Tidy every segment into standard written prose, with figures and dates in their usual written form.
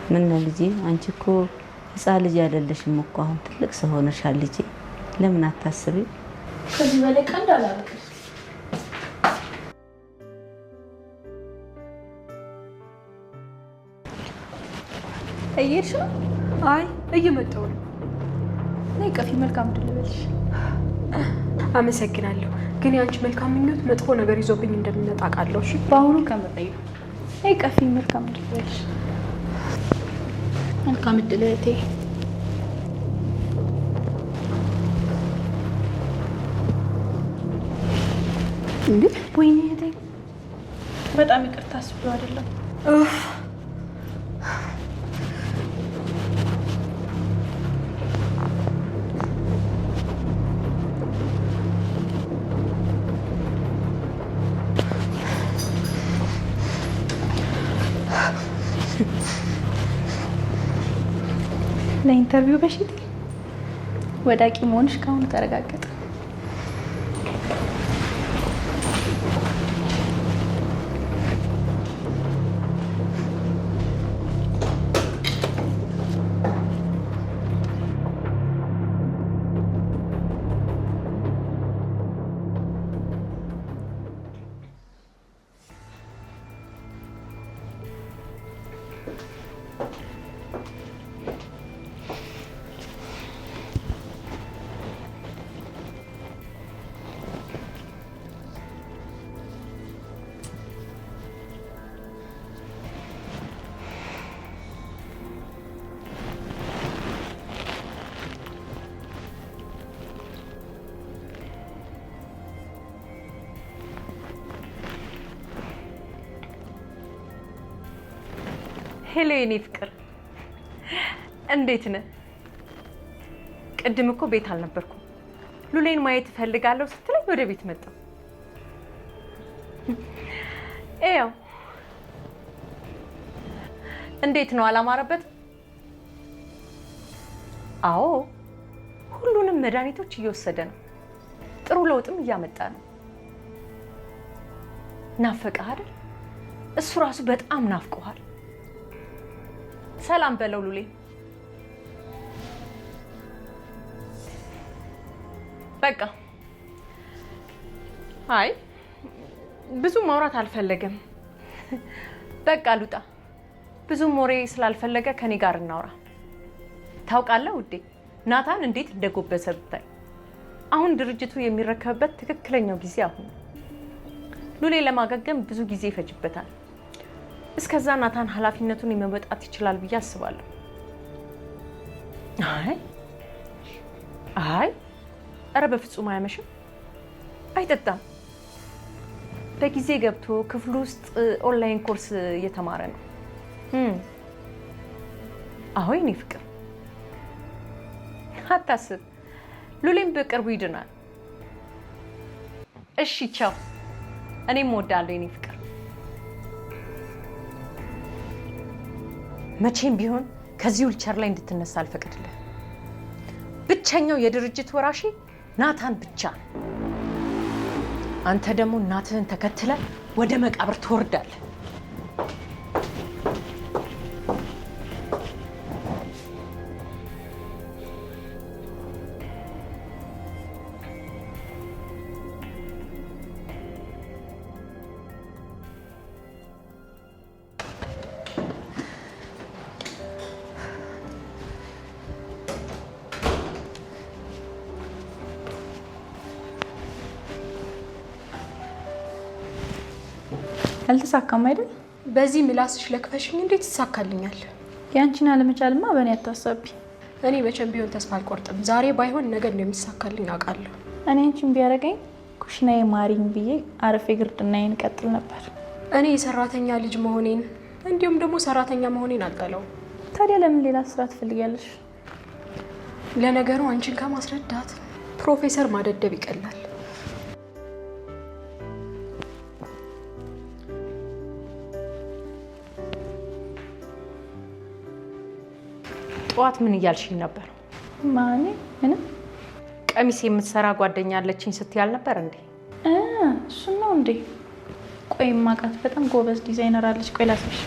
ምን ነው ልጄ አንቺ እኮ ህፃን ልጅ አይደለሽም እኮ አሁን ትልቅ ሰው ሆነሻል ልጄ ለምን አታስቢ ከዚህ በላይ ቀንድ አላልክም እየሄድሽ ነው? አይ እየመጣሁ ነው። ነይ ቀፊ መልካም ድል በልሽ። አመሰግናለሁ። ግን ያንቺ መልካም ምኞት መጥፎ ነገር ይዞብኝ እንደሚመጣ ቃለሁ። እሺ በአሁኑ ከመጣዩ ነይ ቀፊ መልካም ድል በልሽ። መልካም ድል እህቴ። እንዴ ወይኔ እህቴ በጣም ይቅርታ አስቤው አይደለም። ለኢንተርቪው በሽት ወዳቂ መሆንሽ ካሁን ተረጋገጠ። ሄሎ የኔ ፍቅር እንዴት ነህ? ቅድም እኮ ቤት አልነበርኩም። ሉሌን ማየት እፈልጋለሁ ስትለኝ ወደ ቤት መጣሁ። ኤው እንዴት ነው አላማረበት? አዎ ሁሉንም መድኃኒቶች እየወሰደ ነው። ጥሩ ለውጥም እያመጣ ነው። ናፈቀህ አይደል? እሱ ራሱ በጣም ናፍቆሃል። ሰላም በለው ሉሌ። በቃ አይ ብዙ ማውራት አልፈለገም። በቃ ልውጣ። ብዙ ወሬ ስላልፈለገ ከኔ ጋር እናውራ። ታውቃለህ ውዴ ናታን እንዴት እንደጎበሰ ብታይ። አሁን ድርጅቱ የሚረከብበት ትክክለኛው ጊዜ አሁን። ሉሌ ለማገገም ብዙ ጊዜ ይፈጅበታል። እስከዛ ናታን ኃላፊነቱን የመወጣት ይችላል ብዬ አስባለሁ። አይ ኧረ በፍጹም አያመሽም። አይጠጣም። በጊዜ ገብቶ ክፍሉ ውስጥ ኦንላይን ኮርስ እየተማረ ነው። አዎ የኔ ፍቅር አታስብ፣ ሉሌም በቅርቡ ይድናል። እሺ ቻው። እኔም እወዳለሁ የኔ ፍቅር። መቼም ቢሆን ከዚህ ዊልቸር ላይ እንድትነሳ አልፈቅድልህ። ብቸኛው የድርጅት ወራሺ ናታን ብቻ ነው። አንተ ደግሞ እናትህን ተከትለ ወደ መቃብር ትወርዳለህ። አልተሳካም አይደል? በዚህ ምላስሽ ለክፈሽኝ እንዴት ይሳካልኛል? ያንቺን አለመቻልማ በእኔ አታሰቢ። እኔ መቼም ቢሆን ተስፋ አልቆርጥም። ዛሬ ባይሆን ነገ እንደሚሳካልኝ አውቃለሁ። እኔ አንቺን ቢያረገኝ ኩሽናዬ ማሪኝ ብዬ አረፌ ግርድናዬን እቀጥል ነበር። እኔ የሰራተኛ ልጅ መሆኔን እንዲሁም ደግሞ ሰራተኛ መሆኔን አልጠላውም። ታዲያ ለምን ሌላ ስራ ትፈልጊያለሽ? ለነገሩ አንቺን ከማስረዳት ፕሮፌሰር ማደደብ ይቀላል። ጠዋት ምን እያልሽኝ ነበር? ማኔ ምንም። ቀሚስ የምትሰራ ጓደኛ አለችኝ ስትያል ነበር እንዴ? እሱ ነው እንዴ? ቆይ ማቃት በጣም ጎበዝ ዲዛይነር አለች። ቆይ ላሳይሽ።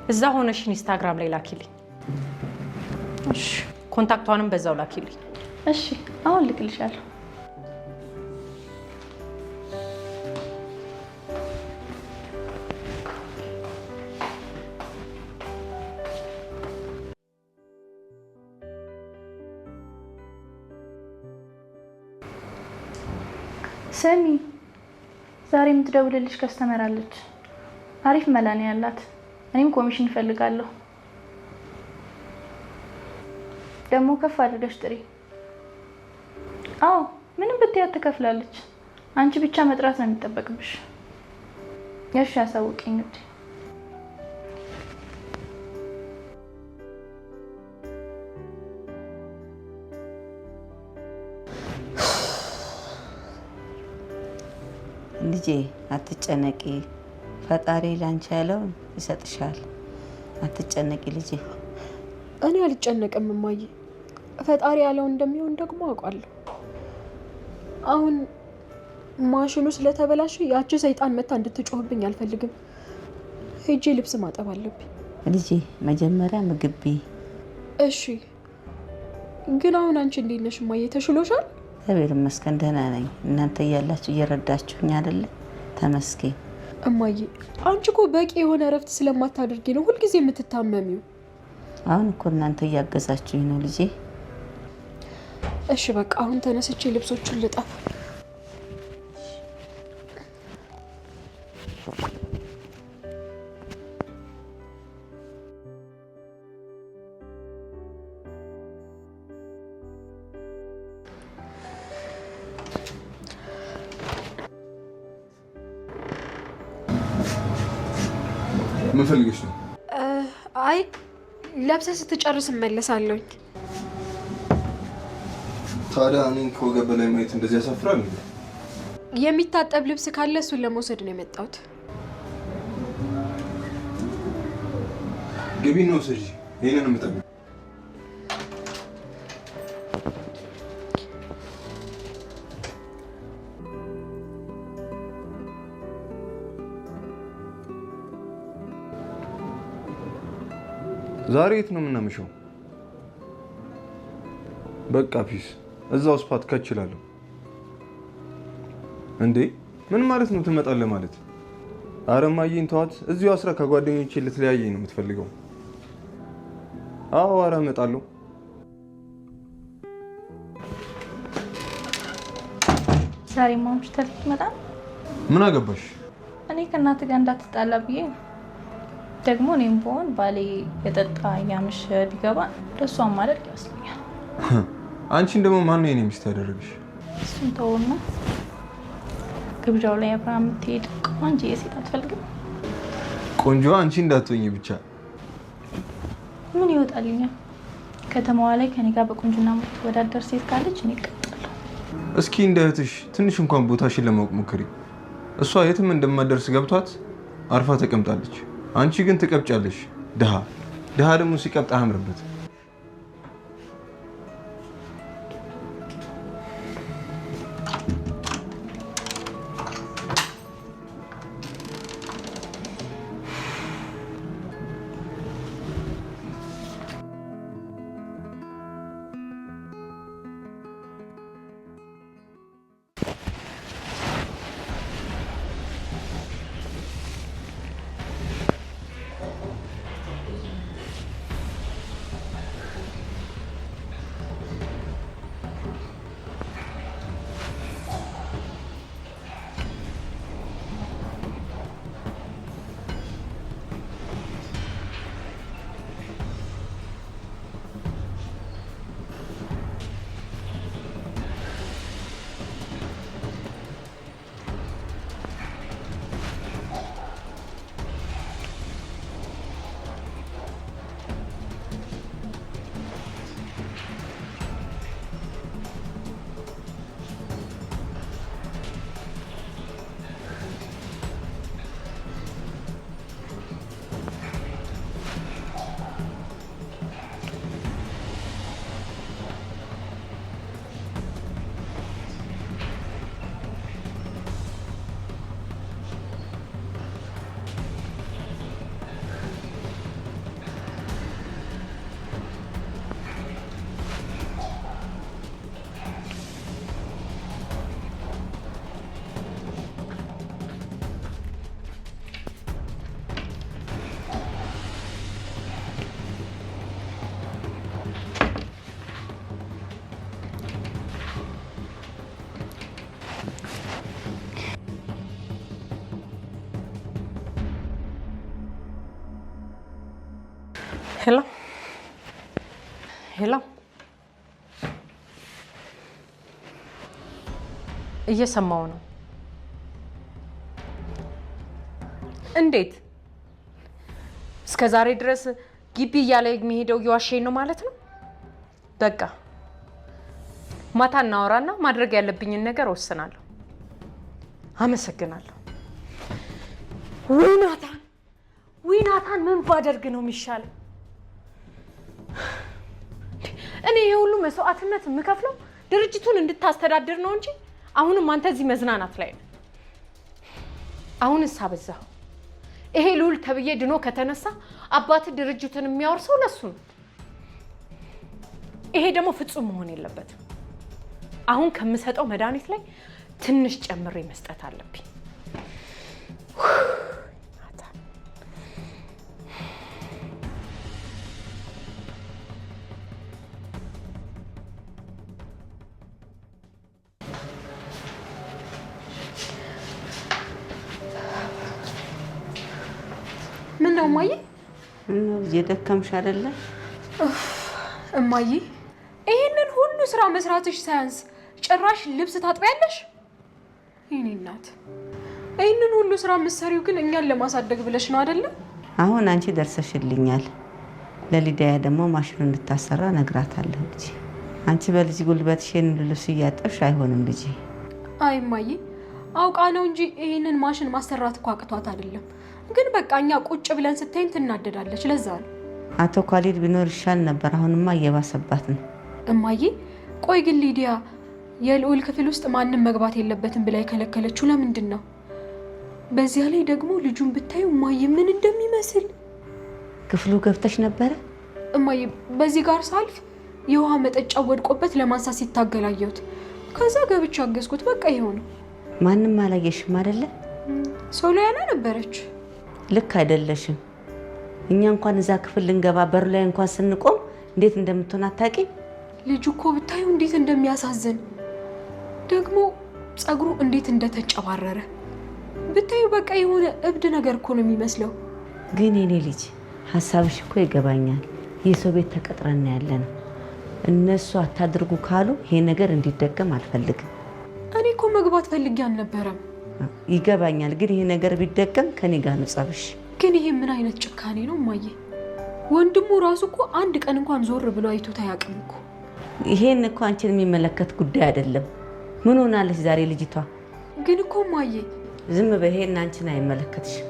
እዛ ሆነሽ ኢንስታግራም ላይ ላኪልኝ። እሺ ኮንታክቷንም በዛው ላኪልኝ። እሺ አሁን ልክልሻለሁ። ስሚ ዛሬ የምትደውልልሽ ከስተመር አለች። አሪፍ መላ ነው ያላት። እኔም ኮሚሽን እፈልጋለሁ። ደግሞ ከፍ አድርገሽ ጥሪ። አዎ ምንም ብትያት ትከፍላለች። አንቺ ብቻ መጥራት ነው የሚጠበቅብሽ። እሺ አሳውቂኝ እንዴ። ልጄ አትጨነቂ፣ ፈጣሪ ላንቺ ያለውን ይሰጥሻል። አትጨነቂ ልጄ። እኔ አልጨነቅም እማዬ፣ ፈጣሪ ያለው እንደሚሆን ደግሞ አውቃለሁ። አሁን ማሽኑ ስለተበላሸ ያቺ ሰይጣን መታ እንድትጮህብኝ አልፈልግም። ሄጄ ልብስ ማጠብ አለብኝ። ልጄ መጀመሪያ ምግብ ብይ። እሺ ግን አሁን አንቺ እንዴት ነሽ እማዬ? ተሽሎሻል? እግዚአብሔር ይመስገን ደህና ነኝ። እናንተ እያላችሁ እየረዳችሁኝ አይደለ? ተመስገን እማዬ። አንቺ እኮ በቂ የሆነ እረፍት ስለማታደርጊ ነው ሁልጊዜ የምትታመሚው። አሁን እኮ እናንተ እያገዛችሁኝ ነው ልጄ። እሺ በቃ አሁን ተነስቼ ልብሶቹን ልጠብ። ምን ፈልገሽ ነው? አይ ለብሰህ ስትጨርስ እመለሳለሁ። ታዲያ እኔን ከወገብ በላይ ማየት እንደዚህ ያሳፍራል እንዴ? የሚታጠብ ልብስ ካለ እሱን ለመውሰድ ነው የመጣሁት። ግቢ ነው ወሰጂ። ይሄንን የምጠብቅ ዛሬ የት ነው የምናመሸው? በቃ ፒስ። እዛው ስፓት ከችላለሁ። እንዴ ምን ማለት ነው ትመጣለህ ማለት? ኧረ እማዬን ተዋት። እዚሁ አስራ ከጓደኞቼ ልትለያየኝ ነው የምትፈልገው? አዎ ኧረ እመጣለሁ። ዛሬ ማምሽ ተልትመጣ? ምን አገባሽ? እኔ ከእናት ጋር እንዳትጣላ ብዬ ነው። ደግሞ እኔም ብሆን ባሌ የጠጣ እያመሸ ቢገባ ለእሷን ማድረግ ይመስለኛል። አንቺን ደግሞ ማን ነው የኔ ሚስት ያደረግሽ? እሱን ተውና ግብዣው ላይ አብርሃም የምትሄድ ቆንጆ የሴት አትፈልግም? ቆንጆዋ አንቺ እንዳትሆኚ ብቻ። ምን ይወጣልኛል? ከተማዋ ላይ ከኔ ጋር በቁንጅና የምትወዳደር ሴት ካለች እኔ እቀጥላለሁ። እስኪ እንደ እህትሽ ትንሽ እንኳን ቦታሽን ለማወቅ ሞክሪ። እሷ የትም እንደማደርስ ገብቷት አርፋ ተቀምጣለች። አንቺ ግን ትቀብጫለሽ። ድሃ ደግሞ ሲቀብጥ አያምርበት። ሄሎ ሄሎ፣ እየሰማው ነው። እንዴት እስከ ዛሬ ድረስ ግቢ እያለ የሚሄደው እየዋሸኝ ነው ማለት ነው? በቃ ማታ እናወራና ማድረግ ያለብኝን ነገር ወስናለሁ። አመሰግናለሁ። ውይ ናታን፣ ምን ባደርግ ነው የሚሻለው? እኔ ይሄ ሁሉ መስዋዕትነት የምከፍለው ድርጅቱን እንድታስተዳድር ነው እንጂ አሁንም አንተ እዚህ መዝናናት ላይ ነው። አሁንስ አበዛኸው። ይሄ ልዑል ተብዬ ድኖ ከተነሳ አባት ድርጅቱን የሚያወርሰው ለሱ ነው። ይሄ ደግሞ ፍጹም መሆን የለበትም። አሁን ከምሰጠው መድኃኒት ላይ ትንሽ ጨምሬ መስጠት አለብኝ። ምን ነው እማዬ? እየደከምሽ አይደለ? እማዬ ይሄንን ሁሉ ስራ መስራትሽ ሳያንስ ጭራሽ ልብስ ታጥቢያለሽ? የኔ እናት፣ ይሄንን ሁሉ ስራ የምትሰሪው ግን እኛን ለማሳደግ ብለሽ ነው አይደለ? አሁን አንቺ ደርሰሽልኛል። ለሊዲያ ደግሞ ማሽኑ እንድታሰራ ነግራታለሁ ልጄ። አንቺ በልጅ ጉልበትሽ ልብስ እያጠብሽ አይሆንም ልጄ። አይ እማዬ፣ አውቃ ነው እንጂ ይሄንን ማሽን ማሰራት እኮ አቅቷት አይደለም። ግን በቃ እኛ ቁጭ ብለን ስታይን ትናደዳለች። ለዛ ነው። አቶ ኳሊድ ቢኖር ይሻል ነበር። አሁንማ እየባሰባት ነው። እማዬ ቆይ ግን ሊዲያ የልዑል ክፍል ውስጥ ማንም መግባት የለበትም ብላ የከለከለችው ለምንድን ነው? በዚያ ላይ ደግሞ ልጁን ብታዩ እማዬ ምን እንደሚመስል። ክፍሉ ገብተሽ ነበረ? እማዬ በዚህ ጋር ሳልፍ የውሃ መጠጫ ወድቆበት ለማንሳት ሲታገል አየሁት። ከዛ ገብቼ አገዝኩት። በቃ ይሄው ነው። ማንም አላየሽም አይደለ? ሶሊያና ነበረች። ልክ አይደለሽም። እኛ እንኳን እዛ ክፍል ልንገባ በር ላይ እንኳን ስንቆም እንዴት እንደምትሆን አታውቂ? ልጁ እኮ ብታዩ እንዴት እንደሚያሳዝን፣ ደግሞ ጸጉሩ እንዴት እንደተጨባረረ ብታዩ በቃ የሆነ እብድ ነገር እኮ ነው የሚመስለው። ግን የኔ ልጅ ሀሳብሽ እኮ ይገባኛል። የሰው ቤት ተቀጥረን ያለ ነው። እነሱ አታድርጉ ካሉ ይሄ ነገር እንዲደገም አልፈልግም። እኔ እኮ መግባት ፈልጌ አልነበረም። ይገባኛል። ግን ይሄ ነገር ቢደገም ከኔ ጋር ነው ጸብሽ። ግን ይሄ ምን አይነት ጭካኔ ነው እማዬ? ወንድሙ ራሱ እኮ አንድ ቀን እንኳን ዞር ብሎ አይቶት አያውቅም እኮ። ይሄን እኮ አንቺን የሚመለከት ጉዳይ አይደለም። ምን ሆናለች ዛሬ ልጅቷ? ግን እኮ እማዬ ዝም በይ፣ ይሄን አንቺን አይመለከትሽም።